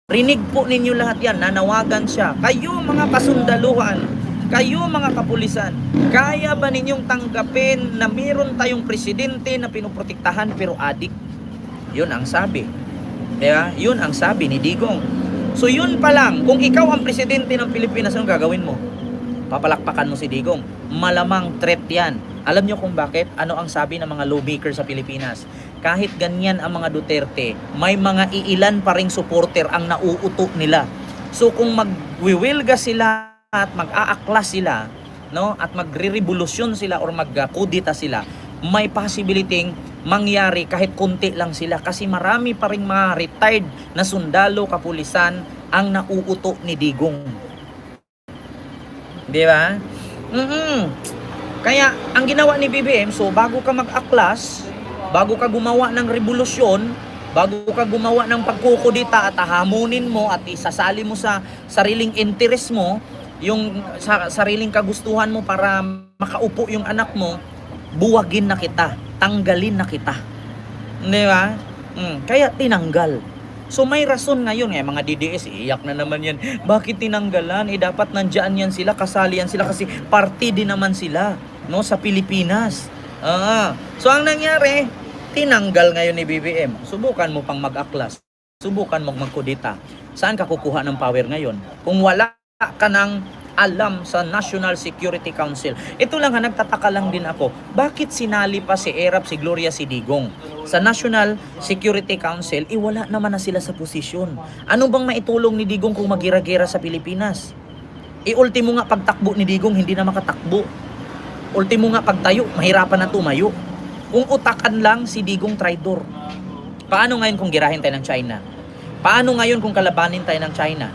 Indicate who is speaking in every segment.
Speaker 1: Rinig po ninyo lahat yan, nanawagan siya. Kayo mga kasundaluhan, kayo mga kapulisan, kaya ba ninyong tanggapin na meron tayong presidente na pinoprotektahan pero adik? Yun ang sabi. Diba? Yun ang sabi ni Digong. So yun pa lang, kung ikaw ang presidente ng Pilipinas, anong gagawin mo? Papalakpakan mo si Digong. Malamang threat yan. Alam nyo kung bakit? Ano ang sabi ng mga lawmaker sa Pilipinas? Kahit ganyan ang mga Duterte, may mga iilan pa ring supporter ang nauuto nila. So kung magwiwilga sila at mag-aaklas sila, no, at magre-revolusyon sila or magkudita sila, may possibility mangyari kahit konti lang sila kasi marami pa ring mga retired na sundalo, kapulisan ang nauuto ni Digong. Di ba? Kaya ang ginawa ni BBM, so bago ka mag-aklas, bago ka gumawa ng revolusyon, bago ka gumawa ng pagkukudita at hahamunin mo at isasali mo sa sariling interest mo, yung sa sariling kagustuhan mo para makaupo yung anak mo, buwagin na kita, tanggalin na kita. Di ba? Kaya tinanggal. So may rason ngayon, mga DDS, iyak na naman yan. Bakit tinanggalan? Dapat nandyan yan sila, kasali yan sila kasi party din naman sila, no, sa Pilipinas. So ang nangyari, tinanggal ngayon ni BBM. Subukan mo pang mag-aklas. Subukan mo magkudita. Saan ka kukuha ng power ngayon? Kung wala ka ng alam sa National Security Council. Ito lang nagtataka lang din ako. Bakit sinali pa si Erap, si Gloria, si Digong? Sa National Security Council, wala naman na sila sa posisyon. Ano bang maitulong ni Digong kung magira-gira sa Pilipinas? Ultimo nga pagtakbo ni Digong, hindi na makatakbo. Ultimo nga pagtayo, mahirapan na tumayo. Kung utakan lang si Digong traidor. Paano ngayon kung girahin tayo ng China? Paano ngayon kung kalabanin tayo ng China?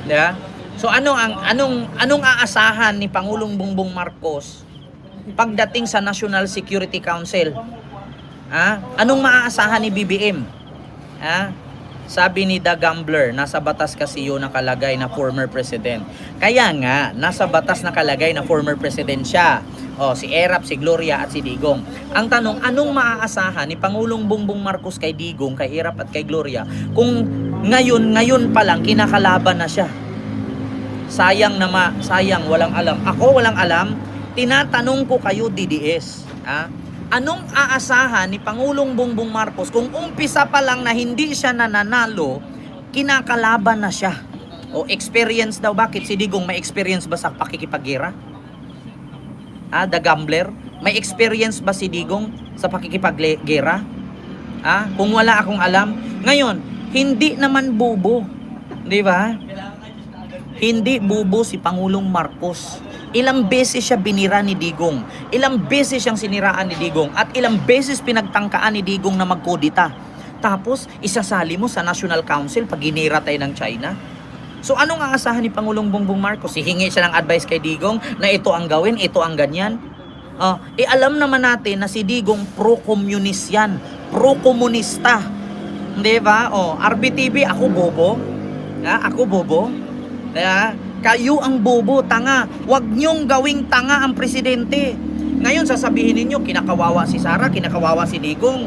Speaker 1: Diba? So anong aasahan ni Pangulong Bongbong Marcos pagdating sa National Security Council? Anong maaasahan ni BBM? Sabi ni The Gambler, nasa batas kasi yun nakalagay na former president. Kaya nga, nasa batas nakalagay na former president siya. Si Erap, si Gloria at si Digong. Ang tanong, anong maaasahan ni Pangulong Bongbong Marcos kay Digong, kay Erap at kay Gloria kung ngayon pa lang kinakalaban na siya? Sayang walang alam. Ako walang alam. Tinatanong ko kayo, DDS. Anong aasahan ni Pangulong Bongbong Marcos kung umpisa pa lang na hindi siya nananalo, kinakalaban na siya? O experience daw. Bakit si Digong may experience ba sa pakikipaggira? The Gambler? May experience ba si Digong sa pakikipaggera? Kung wala akong alam. Ngayon, hindi naman bobo. Di ba? Hindi bubo si Pangulong Marcos. Ilang beses siya binira ni Digong. Ilang beses siyang siniraan ni Digong. At ilang beses pinagtangkaan ni Digong na magkudita. Tapos, isasali mo sa National Council pag ginira tayo ng China. So, anong aasahan ni Pangulong Bongbong Marcos? Hihingi siya ng advice kay Digong na ito ang gawin, ito ang ganyan. Alam naman natin na si Digong pro-communist yan. Pro-komunista. Di ba? RBTV, ako bobo. Ako bobo. Kayo ang bobo, tanga. Huwag nyong gawing tanga ang presidente. Ngayon sasabihin ninyo, kinakawawa si Sara, kinakawawa si Digong.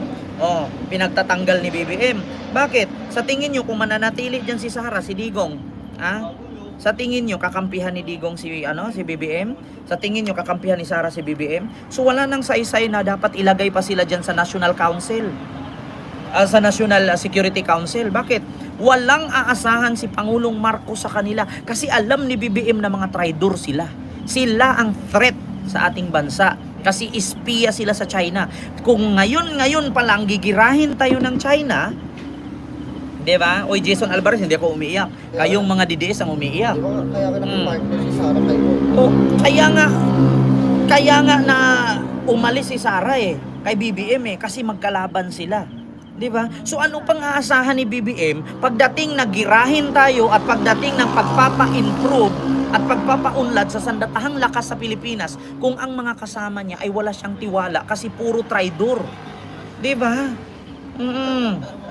Speaker 1: Pinagtatanggal ni BBM. Bakit? Sa tingin nyo, kung mananatili dyan si Sara, si Digong, sa tingin nyo, kakampihan ni Digong si BBM? Sa tingin nyo, kakampihan ni Sara si BBM? So wala nang saysay na dapat ilagay pa sila dyan sa National Council. Sa National Security Council. Bakit? Walang aasahan si Pangulong Marcos sa kanila kasi alam ni BBM na mga traidor sila. Sila ang threat sa ating bansa kasi espiya sila sa China. Kung ngayon pa lang gigirahin tayo ng China, di ba? Oy, Jason Alvarez, hindi ako umiiyak. Kayong mga DDS ang umiiyak.
Speaker 2: Kaya ka nag-partner si Sara kay
Speaker 1: Kaya nga na umalis si Sara kay BBM kasi magkalaban sila. Diba? So ano pang aasahan ni BBM pagdating nagirahin tayo at pagdating ng pagpapa-improve at pagpapaunlad sa sandatahang lakas sa Pilipinas kung ang mga kasama niya ay wala siyang tiwala kasi puro traidor. Diba?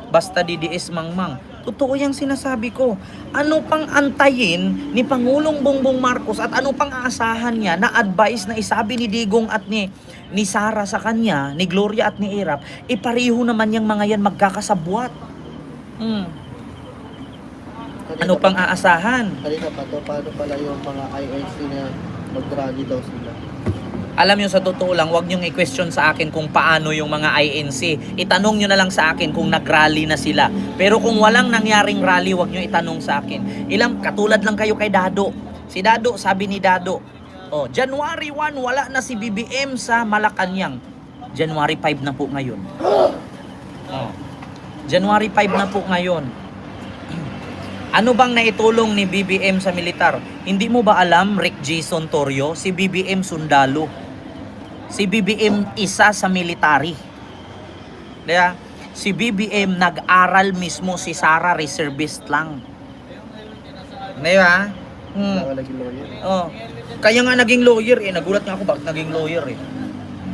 Speaker 1: Basta DDS mangmang. Totoo yung sinasabi ko. Ano pang antayin ni Pangulong Bongbong Marcos at ano pang aasahan niya na advice na isabi ni Digong at ni Sara sa kanya, ni Gloria at ni Erap, pareho naman yung mga yan magkakasabwat. Ano pang aasahan?
Speaker 2: Kanina pa to, paano pala yung mga INC na mag-rally daw sila?
Speaker 1: Alam nyo, sa totoo lang, wag nyong i-question sa akin kung paano yung mga INC. Itanong nyo na lang sa akin kung nag-rally na sila. Pero kung walang nangyaring rally, wag nyo itanong sa akin. Katulad lang kayo kay Dado. Si Dado, sabi ni Dado, January 1, wala na si BBM sa Malacanang. January 5 na po ngayon. January 5 na po ngayon. Ano bang naitulong ni BBM sa militar? Hindi mo ba alam, Rick Jason Torrio, si BBM sundalo? Si BBM isa sa military. Kaya, si BBM nag-aral mismo, si Sara reservist lang. Di ba?
Speaker 2: Wala naging lawyer.
Speaker 1: Kaya nga naging lawyer eh. Nagulat nga ako bakit naging lawyer eh.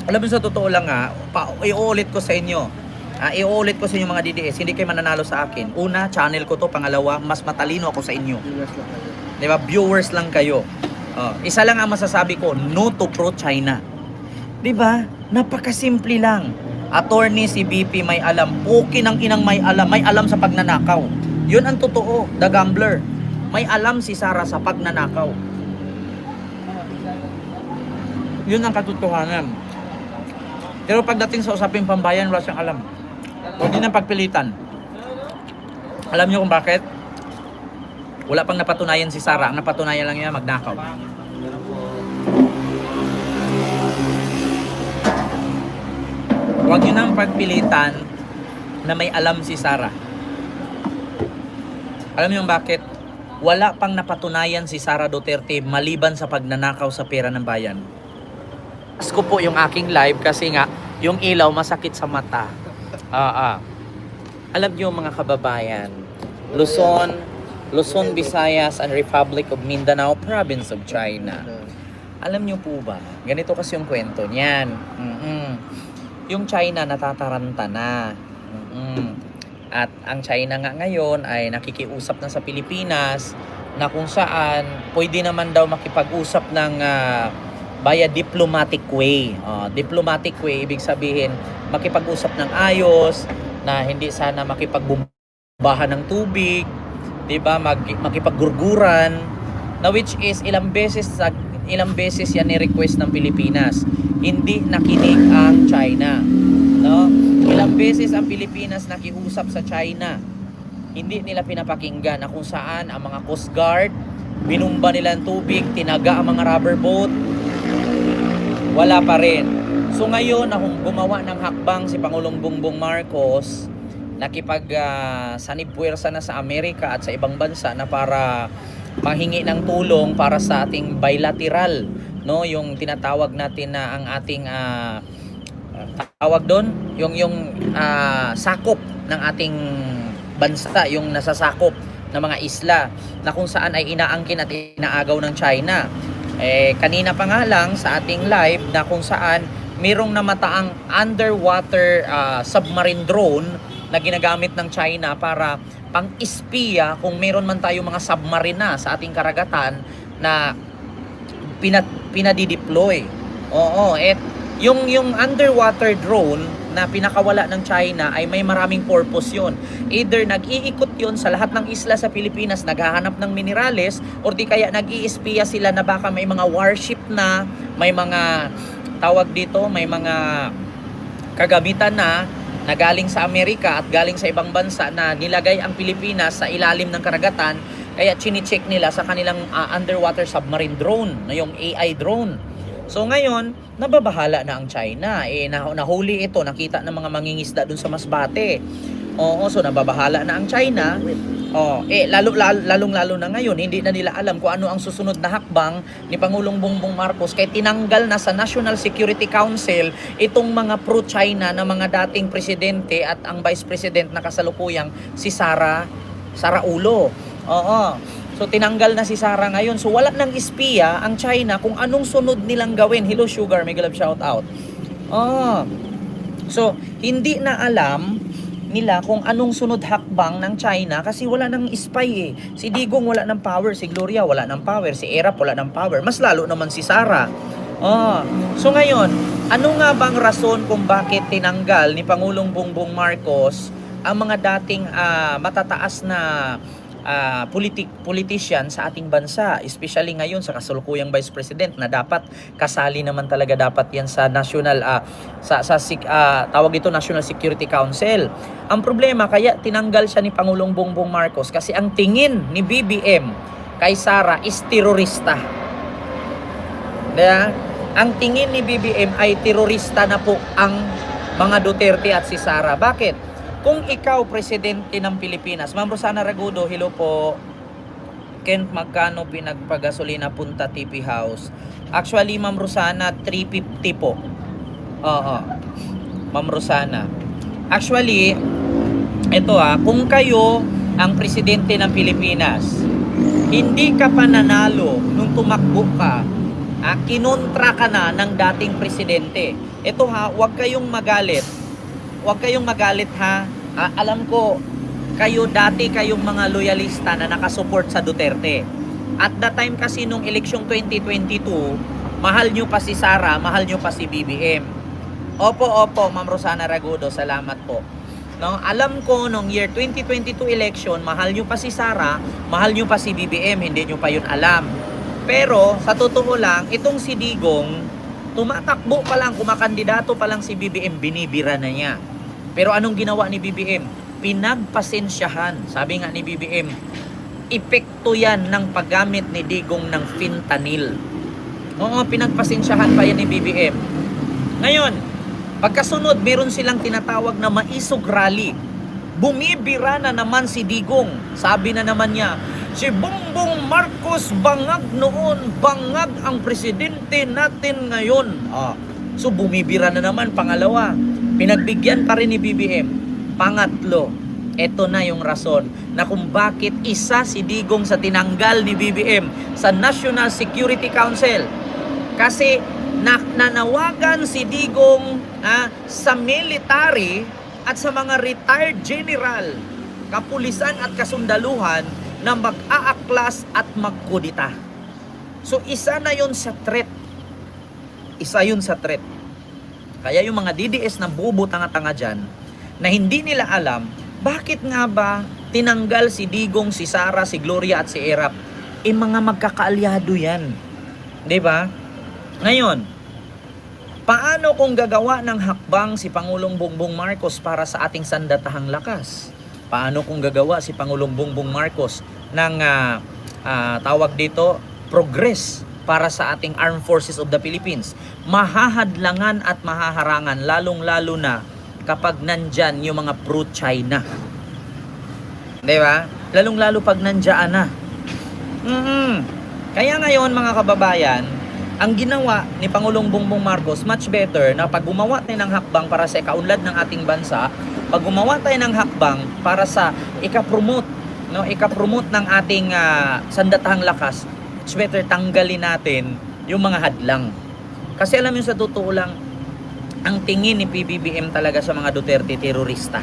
Speaker 1: Alam mo, sa totoo lang iuulit ko sa inyo. Iuulit ko sa inyo mga DDS, hindi kayo mananalo sa akin. Una, channel ko to. Pangalawa, mas matalino ako sa inyo.
Speaker 2: Viewers lang kayo.
Speaker 1: Diba? Viewers lang kayo. Isa lang ang masasabi ko, no to pro-China. Diba? Napakasimple lang. Attorney si BP may alam. Puki ng inang may alam sa pagnanakaw. Yun ang totoo, the gambler. May alam si Sara sa pagnanakaw. Yun ang katotohanan. Pero pagdating sa usaping pambayan, wala siyang alam. Huwag din ang pagpilitan. Alam niyo kung bakit? Wala pang napatunayan si Sara. Ang napatunayan lang niya, magnakaw. Huwag niyo nang pagpilitan na may alam si Sara. Alam niyo bakit? Wala pang napatunayan si Sara Duterte maliban sa pagnanakaw sa pera ng bayan. Ko po yung aking live kasi nga yung ilaw masakit sa mata. Alam niyo mga kababayan, Luzon, Visayas and Republic of Mindanao, province of China. Alam niyo po ba? Ganito kasi yung kwento niyan. Yung China natataranta na. At ang China nga ngayon ay nakikiusap na sa Pilipinas na kung saan pwede naman daw makipag-usap ng via diplomatic way. Diplomatic way, ibig sabihin makipag-usap ng ayos, na hindi sana makipagbumbahan ng tubig, 'di ba? Makipaggurguran, na which is ilang beses yan ni-request ng Pilipinas. Hindi nakinig ang China, no? Ilang beses ang Pilipinas nakiusap sa China. Hindi nila pinapakinggan, na kung saan ang mga Coast Guard binumba nila ang tubig, tinaga ang mga rubber boat, wala pa rin. So ngayon, gumawa ng hakbang si Pangulong Bongbong Marcos, sanib-puwersa na sa Amerika at sa ibang bansa na para manghingi ng tulong para sa ating bilateral, no, yung tinatawag natin na ang ating tawag doon, yung sakop ng ating bansa, yung nasasakop ng mga isla na kung saan ay inaangkin at inaagaw ng China. Kanina pa nga lang sa ating live na kung saan mayroong namataang underwater submarine drone na ginagamit ng China para pang-espiya kung mayroon man tayo mga submarine na sa ating karagatan na pinadideploy. Yung underwater drone na pinakawala ng China ay may maraming purpose yun. Either nag-iikot yun sa lahat ng isla sa Pilipinas, naghahanap ng minerales, or di kaya nag-iispiya sila na baka may mga warship na, may mga may mga kagamitan na galing sa Amerika at galing sa ibang bansa na nilagay ang Pilipinas sa ilalim ng karagatan, kaya chine-check nila sa kanilang underwater submarine drone, na yung AI drone. So ngayon, nababahala na ang China. Nahuli ito, nakita ng mga mangingisda dun sa Masbate. So nababahala na ang China. Lalong-lalo na ngayon, hindi na nila alam kung ano ang susunod na hakbang ni Pangulong Bongbong Marcos, kaya tinanggal na sa National Security Council itong mga pro-China na mga dating presidente at ang vice president na kasalukuyang si Sara Ulo. So tinanggal na si Sara ngayon. So wala nang espiya ang China kung anong sunod nilang gawin. Hello Sugar, may galab shout out. So hindi na alam nila kung anong sunod hakbang ng China kasi wala nang spy eh. Si Digong wala ng power, si Gloria wala ng power, si Erap wala ng power. Mas lalo naman si Sara. So ngayon, ano nga bang rason kung bakit tinanggal ni Pangulong Bongbong Marcos ang mga dating matataas na politician sa ating bansa, especially ngayon sa kasalukuyang Vice President na dapat kasali naman talaga dapat yan sa national tawag ito National Security Council. Ang problema kaya tinanggal siya ni Pangulong Bongbong Marcos kasi ang tingin ni BBM kay Sara is terorista. Diba? Ang tingin ni BBM ay terorista na po ang mga Duterte at si Sara. Bakit? Kung ikaw presidente ng Pilipinas, Ma'am Rosana Ragudo, hello po. Kent, magkano pinagpagasolina punta TP House? Actually, Ma'am Rosana, 350 po. Oo. Ma'am Rosana. Actually, ito kung kayo ang presidente ng Pilipinas, hindi ka pa nanalo nung tumakbo ka, kinontra ka na ng dating presidente. Ito huwag kayong magalit. Huwag kayong magalit alam ko, dati kayong mga loyalista na nakasupport sa Duterte. At the time kasi nung eleksyon 2022, mahal nyo pa si Sara, mahal nyo pa si BBM. Opo, Ma'am Rosana Ragudo, salamat po. No, alam ko nung year 2022 election, mahal nyo pa si Sara, mahal nyo pa si BBM, hindi nyo pa yun alam. Pero sa totoo lang, itong si Digong, tumatakbo pa lang, kumakandidato pa lang si BBM, binibira na niya. Pero anong ginawa ni BBM? Pinagpasensyahan. Sabi nga ni BBM, epekto yan ng paggamit ni Digong ng fentanyl. Oo, pinagpasensyahan pa yan ni BBM. Ngayon, pagkasunod, meron silang tinatawag na maisog rally. Bumibira na naman si Digong. Sabi na naman niya, si Bongbong Marcos bangag noon, bangag ang presidente natin ngayon. So bumibira na naman, pangalawa. Pinagbigyan pa rin ni BBM. Pangatlo, eto na yung rason na kung bakit isa si Digong sa tinanggal ni BBM sa National Security Council. Kasi nanawagan si Digong sa military at sa mga retired general, kapulisan at kasundaluhan na mag-aaklas at magkudita. So isa na yun sa threat. Isa yun sa threat. Kaya yung mga DDS na bubo tanga-tanga dyan, na hindi nila alam, bakit nga ba tinanggal si Digong, si Sara, si Gloria at si Erap? Mga magkakaalyado yan. Diba? Ngayon, paano kung gagawa ng hakbang si Pangulong Bongbong Marcos para sa ating sandatahang lakas? Paano kung gagawa si Pangulong Bongbong Marcos ng tawag dito, progress para sa ating Armed Forces of the Philippines? Mahahadlangan at mahaharangan, lalong-lalo na kapag nandyan yung mga pro-China. Diba? Lalong-lalo pag nandyan na. Kaya ngayon mga kababayan, ang ginawa ni Pangulong Bongbong Marcos, much better na pag gumawa tayo ng hakbang para sa ikaunlad ng ating bansa, pag gumawa tayo ng hakbang para sa ikapromote ng ating sandatahang lakas, much better tanggalin natin yung mga hadlang. Kasi alam nyo, sa totoo lang, ang tingin ni PBBM talaga sa mga Duterte, terorista.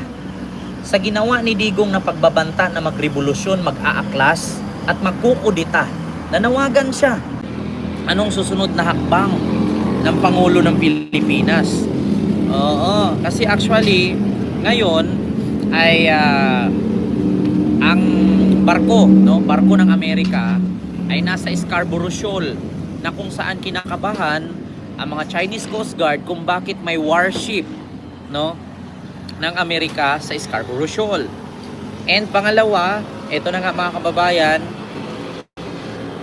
Speaker 1: Sa ginawa ni Digong na pagbabanta na magrevolusyon, mag-aaklas at magkukudita, nanawagan siya. Anong susunod na hakbang ng Pangulo ng Pilipinas? Oo, kasi actually, ngayon ay ang barko ng Amerika ay nasa Scarborough Shoal, na kung saan kinakabahan ang mga Chinese Coast Guard kung bakit may warship ng Amerika sa Scarborough Shoal. And pangalawa, ito na nga mga kababayan,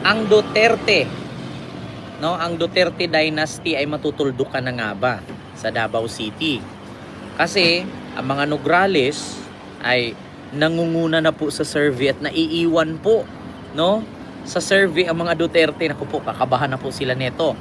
Speaker 1: ang Duterte, ang Duterte dynasty ay matutuldukan na nga ba sa Davao City? Kasi ang mga Nograles ay nangunguna na po sa survey at naiiwan po sa survey ang mga Duterte. Naku po, kakabahan na po sila neto.